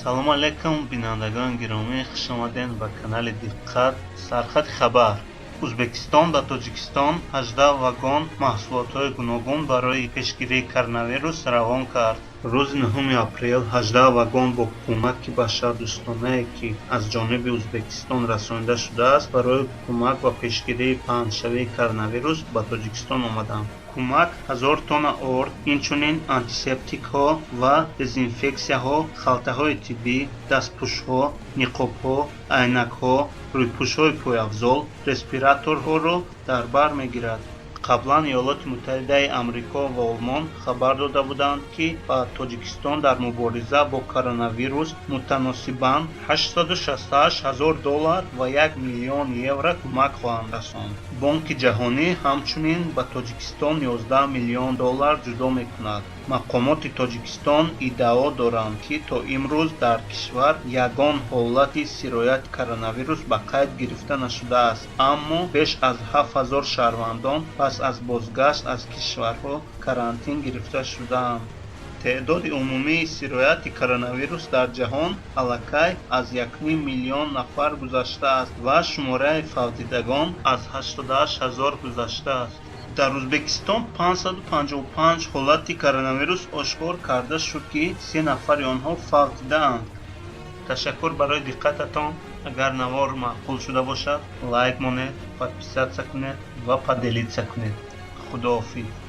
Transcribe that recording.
سلام علیکم بینندگان گرامی، خوش آمدین به کانال دقت سرخط خبر. ازبکستان به تاجیکستان 18 واگن محصولات گوناگون برای پیشگیری کرونا روان کرد. روز 9 اپریل 18 واگن با کمک بشردوستانه که از جانب ازبکستان رسانیده شده است برای کمک و پیشگیری پهنشوی کرونا به تاجیکستان آمدند. کمک 1000 тонна орд، инчунин антисептикҳо ва дезинфексияҳо, халтаҳои тиббӣ, дастпӯшҳо, ниқобҳо, айнакҳо, рӯйпӯшҳои пойафзол, респираторҳоро дар бар мегирад. қаблан иёлоти муттаҳидаи амрико ва олмон хабар дода буданд, ки ба тоҷикистон дар мубориза бо коронавирус мутаносибан $868,000 ва $1 миллион кӯмак хоҳанд расонд. бонки ҷаҳонӣ ҳамчунин ба тоҷикистон $11 миллион ҷудо мекунад. мақомоти тоҷикистон иддао доранд, ки то имрӯз дар кишвар ягон ҳолати сирояти коронавирус ба қайд гирифта нашудааст, аммо беш аз 7000 шаҳрвандон пас аз бозгашт аз кишварҳо карантин гирифта шудаанд. تعداد عمومی سیرایت کرونا در جهان الکی از 1.5 میلیون نفر گذشته است و شماره فوتیدگان از 88,000 گذشته است. در ازبکستان 555 حالت کرونا آشکار کرده شد که 3 نفر آنها فوتیدند. تشکر برای دقتتان. اگر نوار معقول شده باشد لایک مانید، подписаться کنید و поделиться کنید. خداحافظ.